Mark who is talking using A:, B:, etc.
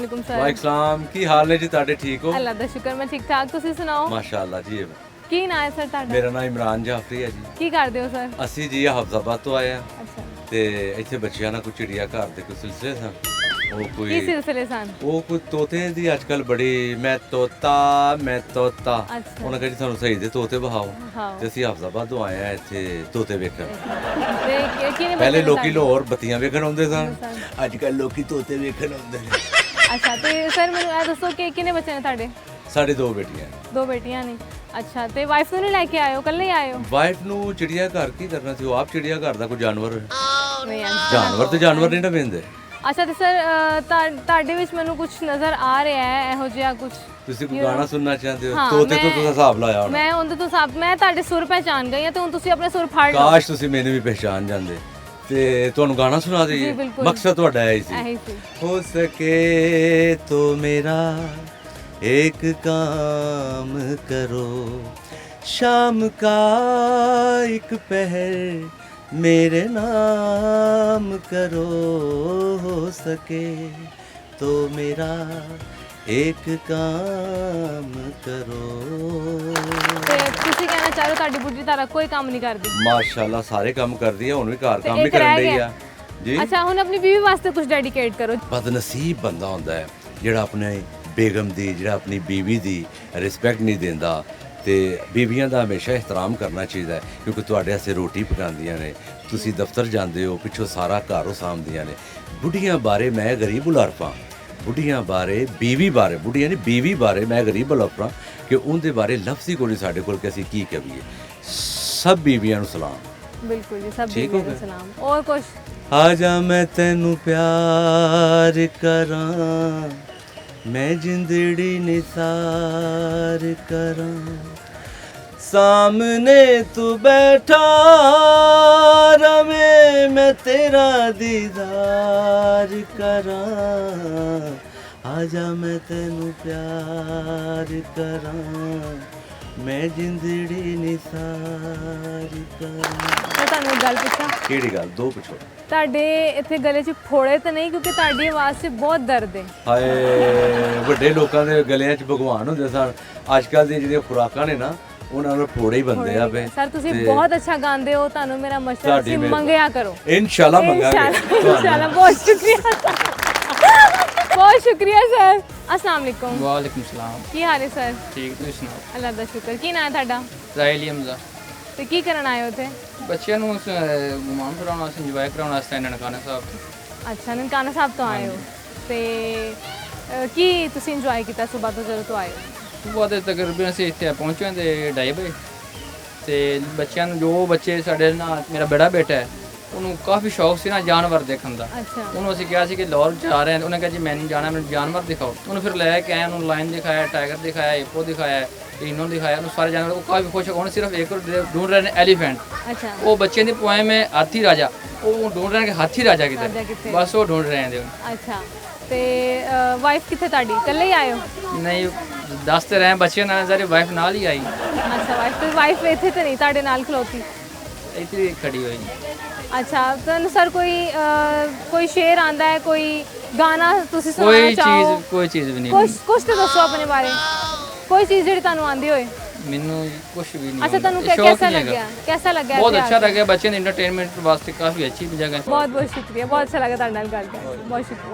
A: ਵਾਲੇਕੁਮ sir.
B: Waheguru ਸਲਾਮ। ਕੀ ਹਾਲ ਨੇ ਜੀ ਤੁਹਾਡੇ? ਠੀਕ ਹੋ?
A: ਅੱਲਾ ਦਾ ਸ਼ੁਕਰ, ਮੈਂ ਠੀਕ ਠਾਕ। ਤੁਸੀਂ ਸੁਣਾਓ?
B: ਮਾਸ਼ਾਅੱਲਾ ਜੀ।
A: ਕੀ ਨਾਂ ਹੈ ਸਰ ਤੁਹਾਡਾ?
B: ਮੇਰਾ ਨਾਮ ਇਮਰਾਨ ਜਾਫਰੀ ਹੈ ਜੀ।
A: ਕੀ ਕਰਦੇ ਹੋ ਸਰ?
B: ਅਸੀਂ ਜੀ ਹਫਜ਼ਾਬਾਦ ਤੋਂ ਆਏ ਆ
A: ਅੱਛਾ,
B: ਤੇ ਇੱਥੇ ਬੱਚਿਆਂ ਨਾਲ ਕੋਈ ਚਿੜੀਆ ਘਰ ਦੇ ਕੋਈ ਸਿਲਸਿਲੇ ਸਨ। ਉਹ
A: ਕੀ
B: ਕੋਈ
A: ਸਿਲਸਿਲੇ ਸਨ?
B: ਉਹ ਕੋਈ ਤੋਤੇ ਦੀ ਅੱਜ ਕੱਲ ਬੜੀ ਮੈਂ ਤੋਤਾ
A: ਅੱਛਾ।
B: ਉਹਨਾਂ ਕਹਿੰਦੇ ਸਾਨੂੰ ਸਹੀ ਦੇ ਤੋਤੇ ਬਹਾਓ
A: ਹਾਂ
B: ਤੇ ਅਸੀਂ ਹਫਜ਼ਾਬਾਦ ਤੋਂ ਆਏ ਆ ਇੱਥੇ ਤੋਤੇ ਵੇਖਣ।
A: ਤੇ ਕਿਹਨੇ
B: ਪਹਿਲੇ ਲੋਕੀ ਲਾਹੌਰ ਬੱਤੀਆਂ ਵੇਖਣ ਆਉਂਦੇ ਸਨ,
A: ਸਨ।
B: ਅੱਜ ਕੱਲ ਲੋਕੀ ਤੋਤੇ ਵੇਖਣ ਆਉਂਦੇ ਨੇ।
A: ਅੱਛਾ, ਤੇ ਸਰ ਮੈਨੂੰ ਇਹ ਦੱਸੋ ਕਿ ਕਿੰਨੇ ਬੱਚੇ ਨੇ ਤੁਹਾਡੇ?
B: ਸਾਡੇ ਦੋ ਬੇਟੀਆਂ।
A: ਦੋ ਬੇਟੀਆਂ ਨੇ। ਅੱਛਾ, ਤੇ ਵਾਈਫ ਨੂੰ ਨਹੀਂ ਲੈ ਕੇ ਆਏ ਹੋ, ਇਕੱਲੇ ਹੀ ਆਏ ਹੋ?
B: ਵਾਈਫ ਨੂੰ ਚਿੜੀਆ ਘਰ ਕੀ ਕਰਨਾ ਸੀ, ਉਹ ਆਪ ਚਿੜੀਆ ਘਰ ਦਾ ਕੋਈ ਜਾਨਵਰ ਹੋਏ।
A: ਨਹੀਂ
B: ਜਾਨਵਰ ਤੇ ਜਾਨਵਰ ਨਹੀਂ ਨਾ ਵੇਂਦੇ।
A: ਅੱਛਾ, ਤੇ ਸਰ ਤੁਹਾਡੇ ਵਿੱਚ ਮੈਨੂੰ ਕੁਝ ਨਜ਼ਰ ਆ ਰਿਹਾ ਹੈ ਇਹੋ ਜਿਹਾ ਕੁਝ।
B: ਤੁਸੀਂ ਕੋਈ ਗਾਣਾ ਸੁਣਨਾ ਚਾਹੁੰਦੇ ਹੋ?
A: ਹਾਂ,
B: ਤੋਤੇ ਤੋਂ ਤੁਸੀਂ ਹਿਸਾਬ ਲਾਇਆ ਹੋਣਾ।
A: ਮੈਂ ਉਹਦੇ ਤੋਂ ਮੈਂ ਤੁਹਾਡੇ ਸੁਰ ਪਹਿਚਾਨ ਗਈ ਹਾਂ ਤੇ ਹੁਣ ਤੁਸੀਂ ਆਪਣੇ ਸੁਰ ਫੜ ਲਓ।
B: ਕਾਸ਼ ਤੁਸੀਂ ਮੈਨੂੰ ਵੀ ਪਹਿਚਾਨ ਜਾਂਦੇ ਤੇ ਤੁਹਾਨੂੰ ਗਾਣਾ ਸੁਣਾ
A: ਜੀ,
B: ਦਈਏ।
A: ਬਿਲਕੁਲ।
B: ਮਕਸਦ ਤੁਹਾਡਾ ਇਹ
A: ਇਹੀ
B: ਸੀ।
A: ਸੀ।
B: ਹੋ ਸਕੇ तो मेरा एक काम करो, शाम का एक पहर मेरे नाम करो, हो सके तो मेरा एक काम करो।
A: ਤੇ ਤੁਸੀਂ ਕਹਿਣਾ ਚਾਹ ਰਹੇ ਹੋ ਤੁਹਾਡੀ ਬੁੱਢੀ ਤਾਰਾ ਕੋਈ ਕੰਮ ਨਹੀਂ ਕਰਦੀ?
B: ਮਾਸ਼ਾਅੱਲਾ ਸਾਰੇ ਕੰਮ ਕਰਦੀ ਹੈ, ਹੁਣ ਵੀ ਘਰ
A: ਤੇ
B: ਕੰਮ ਹੀ
A: ਇੱਕ
B: ਕਰਨ
A: ਰਹਿ
B: ਡਈ
A: ਗਿਆ।
B: ਆ ਜੀ।
A: ਅੱਛਾ, ਹੁਣ ਆਪਣੀ ਬੀਵੀ ਵਾਸਤੇ ਕੁਝ ਡੈਡੀਕੇਟ ਕਰੋ।
B: ਬਦਨਸੀਬ ਬੰਦਾ ਹੁੰਦਾ ਹੈ ਜਿਹੜਾ ਆਪਣੇ ਬੇਗਮ ਦੀ, ਜਿਹੜਾ ਆਪਣੀ ਬੀਵੀ ਦੀ ਰਿਸਪੈਕਟ ਨਹੀਂ ਦਿੰਦਾ। ਤੇ ਬੀਵੀਆਂ ਦਾ ਹਮੇਸ਼ਾ ਇਹਤਰਾਮ ਕਰਨਾ ਚਾਹੀਦਾ ਹੈ ਕਿਉਂਕਿ ਤੁਹਾਡੇ ਵਾਸਤੇ ਰੋਟੀ ਪਕਾਉਂਦੀਆਂ ਨੇ, ਤੁਸੀਂ ਦਫ਼ਤਰ ਜਾਂਦੇ ਹੋ, ਪਿੱਛੋਂ ਸਾਰਾ ਘਰ ਉਹ ਸਾਂਭਦੀਆਂ ਨੇ। ਬੁੱਢੀਆਂ ਬਾਰੇ ਮੈਂ ਗਰੀਬ ਉਲਰਫਾਂ, ਬੁੱਢੀਆਂ ਬਾਰੇ, ਬੀਵੀ ਬਾਰੇ, ਬੁੱਢੀਆਂ ਨਹੀਂ ਬੀਵੀ ਬਾਰੇ ਮੈਂ ਗਰੀਬ ਉਲਰਫਾਂ ਕਿ ਉਹਦੇ ਬਾਰੇ ਲਫ਼ਜ਼ ਹੀ ਕੋਈ ਨਹੀਂ ਸਾਡੇ ਕੋਲ ਕਿ ਅਸੀਂ ਕੀ ਕਹੀਏ। ਸਭ ਬੀਵੀਆਂ ਨੂੰ ਸਲਾਮ।
A: ਬਿਲਕੁਲ ਜੀ, ਸਭ
B: ਠੀਕ
A: ਬੀਵੀਆਂ
B: ਹੋ
A: ਨੂੰ
B: ਗਏ?
A: ਸਲਾਮ। ਔਰ ਕੁਝ?
B: ਆ ਜਾ ਮੈਂ ਤੈਨੂੰ ਪਿਆਰ ਕਰਾਂ, ਮੈਂ ਜਿੰਦੜੀ ਨਿਸਾਰ ਕਰਾਂ, ਸਾਹਮਣੇ ਤੂੰ ਬੈਠਾ ਰਵੇਂ ਮੈਂ ਤੇਰਾ ਦੀਦਾਰ ਕਰਾਂ। ਆ ਜਾ ਮੈਂ ਤੈਨੂੰ ਪਿਆਰ ਕਰਾਂ, ਮੈਂ ਜਿੰਦੜੀ ਨਿਸਾਰ ਕਰਾਂ।
A: ਮੈਂ ਤੁਹਾਨੂੰ ਇੱਕ ਗੱਲ ਪੁੱਛਾਂ?
B: ਕਿਹੜੀ ਗੱਲ? ਦੋ ਪੁੱਛੋ।
A: ਤੁਹਾਡੇ ਇੱਥੇ ਗਲੇ 'ਚ ਫੋੜੇ ਤਾਂ ਨਹੀਂ? ਕਿਉਂਕਿ ਤੁਹਾਡੀ ਆਵਾਜ਼ 'ਚ ਬਹੁਤ ਦਰਦ ਹੈ।
B: ਹਾਏ, ਵੱਡੇ ਲੋਕਾਂ ਦੇ ਗਲਿਆਂ 'ਚ ਭਗਵਾਨ ਹੁੰਦੇ ਸਨ। ਅੱਜ ਕੱਲ ਦੀਆਂ ਜਿਹੜੀਆਂ ਖੁਰਾਕਾਂ ਨੇ ਨਾ ਉਹਨਾਂ ਨਾਲ ਫੋੜੇ ਹੀ ਬੰਦੇ ਆ ਪਏ।
A: ਸਰ ਤੁਸੀਂ ਬਹੁਤ ਅੱਛਾ ਗਾਉਂਦੇ ਹੋ, ਤੁਹਾਨੂੰ ਮੇਰਾ ਮਸ਼ਵਰਾ ਸੀ ਮੰਗਿਆ ਕਰੋ।
B: ਇਨਸ਼ਾਅੱਲਾ ਮੰਗਾਂਗੇ।
A: ਇਨਸ਼ਾਅੱਲਾ। ਬਹੁਤ ਸ਼ੁਕਰੀਆ, ਬਹੁਤ ਸ਼ੁਕਰੀਆ ਸਰ। अस्सलाम वालेकुम।
C: वालेकुम सलाम।
A: ਕੀ ਹਾਲ ਹੈ ਸਰ?
C: ठीक ਤੁਸੀਂ ਸੁਣਾਓ?
A: ਅੱਲਾ ਦਾ ਸ਼ੁਕਰ। ਕੀ ਨਾਂ ਹੈ ਤੁਹਾਡਾ?
C: ਰਾਇਲ ਹਮਜ਼ਾ।
A: ਤੇ ਕੀ ਕਰਨ ਆਏ ਹੋ ਇੱਥੇ?
C: ਬੱਚਿਆਂ ਨੂੰ ਘੁਮਾਉਣ ਫਿਰਾਉਣ ਵਾਸਤੇ, ਇੰਜੋਏ ਕਰਾਉਣ ਵਾਸਤੇ ਨਨਕਾਣਾ ਸਾਹਿਬ।
A: ਅੱਛਾ, ਨਨਕਾਣਾ ਸਾਹਿਬ ਤੋਂ ਆਏ ਹੋ। ਤੇ ਕੀ ਤੁਸੀਂ ਇੰਜੋਏ ਕੀਤਾ ਸਵੇਰ ਤੋਂ ਜਦੋਂ ਤੋਂ ਆਏ ਹੋ?
C: ਸੁਬਾਹ ਦੇ ਤਕਰੀਬਨ ਅਸੀਂ ਇੱਥੇ ਪਹੁੰਚੇ ਤੇ 2:30 ਵਜੇ ਤੇ ਬੱਚਿਆਂ ਨੂੰ, ਜੋ ਬੱਚੇ ਸਾਡੇ ਨਾਲ, ਮੇਰਾ ਬੜਾ ਬੇਟਾ ਹੈ, ਉਹਨੂੰ ਕਾਫੀ ਸ਼ੌਕ ਸੀ ਨਾ ਜਾਨਵਰ ਦੇਖਣ ਦਾ।
A: ਅੱਛਾ।
C: ਉਹਨੂੰ ਅਸੀਂ ਕਿਹਾ ਸੀ ਕਿ ਲਾਹੌਰ ਜਾ ਰਹੇ ਹਾਂ, ਉਹਨੇ ਕਿਹਾ ਜੀ ਮੈਂ ਨਹੀਂ ਜਾਣਾ, ਮੈਨੂੰ ਜਾਨਵਰ ਦਿਖਾਓ। ਉਹਨੂੰ ਫਿਰ ਲੈ ਕੇ ਆਏ, ਉਹਨੂੰ ਲਾਇਨ ਦਿਖਾਇਆ, ਟਾਈਗਰ ਦਿਖਾਇਆ, ਹਿਪੋ ਦਿਖਾਇਆ, ਰੀਨੋ ਦਿਖਾਇਆ, ਉਹਨੂੰ ਸਾਰੇ ਜਾਨਵਰ। ਉਹ ਕਾਫੀ ਖੁਸ਼। ਹੁਣ ਸਿਰਫ ਇੱਕ ਢੂੰढ ਰਹੇ ਨੇ ਐਲੀਫੈਂਟ।
A: ਅੱਛਾ।
C: ਉਹ ਬੱਚਿਆਂ ਦੀ ਪੋਇਮ ਹੈ ਹਾਥੀ ਰਾਜਾ, ਉਹ ਢੂੰढ ਰਹੇ ਨੇ ਕਿ ਹਾਥੀ ਰਾਜਾ
A: ਰਾਜਾ
C: ਕਿੱਥੇ,
A: ਕਿੱਥੇ?
C: ਬਸ ਉਹ ਢੂੰढ ਰਹੇ ਨੇ।
A: ਅੱਛਾ, ਤੇ ਵਾਈਫ ਕਿੱਥੇ ਤੁਹਾਡੀ? ਇਕੱਲੇ ਹੀ ਆਏ ਹੋ?
C: ਨਹੀਂ, ਦੱਸ ਤੇ ਰਹੇ ਬੱਚਿਆਂ ਨਾਲ, ਸਾਰੀ ਵਾਈਫ ਨਾਲ ਹੀ ਆਈ।
A: ਅੱਛਾ, ਵਾਈਫ ਇੱਥੇ ਤੇ ਨਹੀਂ ਤੁਹਾਡੇ ਨਾਲ ਖਲੋਤੀ?
C: ਇੱਥੇ ਹੀ ਖੜੀ ਹੋਈ।
A: ਅੱਛਾ, ਤੁਹਾਨੂੰ ਸਰ ਕੋਈ ਸ਼ੇਰ ਆਂਦਾ ਹੈ, ਕੋਈ ਗਾਣਾ ਤੁਸੀਂ ਸੁਣਾਉਣਾ ਚਾਹੋ?
C: ਕੋਈ ਚੀਜ਼ ਵੀ ਨਹੀਂ।
A: ਕੁਛ ਤਾਂ ਦੱਸੋ ਆਪਣੇ ਬਾਰੇ, ਕੋਈ ਚੀਜ਼ ਜਿਹੜੀ ਤੁਹਾਨੂੰ ਆਂਦੀ ਹੋਏ।
C: ਮੈਨੂੰ ਕੁਝ ਵੀ ਨਹੀਂ।
A: ਅੱਛਾ, ਤੁਹਾਨੂੰ
C: ਸ਼ੌਕ
A: कैसा
C: ਨਹੀਂ
A: लगा?
C: ਹੈਗਾ।
A: कैसा लगा?
C: ਬਹੁਤ ਅੱਛਾ ਲੱਗਿਆ। ਬੱਚਿਆਂ ਦੇ ਐਂਟਰਟੇਨਮੈਂਟ ਵਾਸਤੇ ਕਾਫੀ ਅੱਛੀ ਜਗ੍ਹਾ ਹੈ।
A: बहुत बहुत शुक्रिया, बहुत अच्छा लगा ਤੁਹਾਡੇ ਨਾਲ ਗੱਲ ਕਰਕੇ। बहुत शुक्रिया।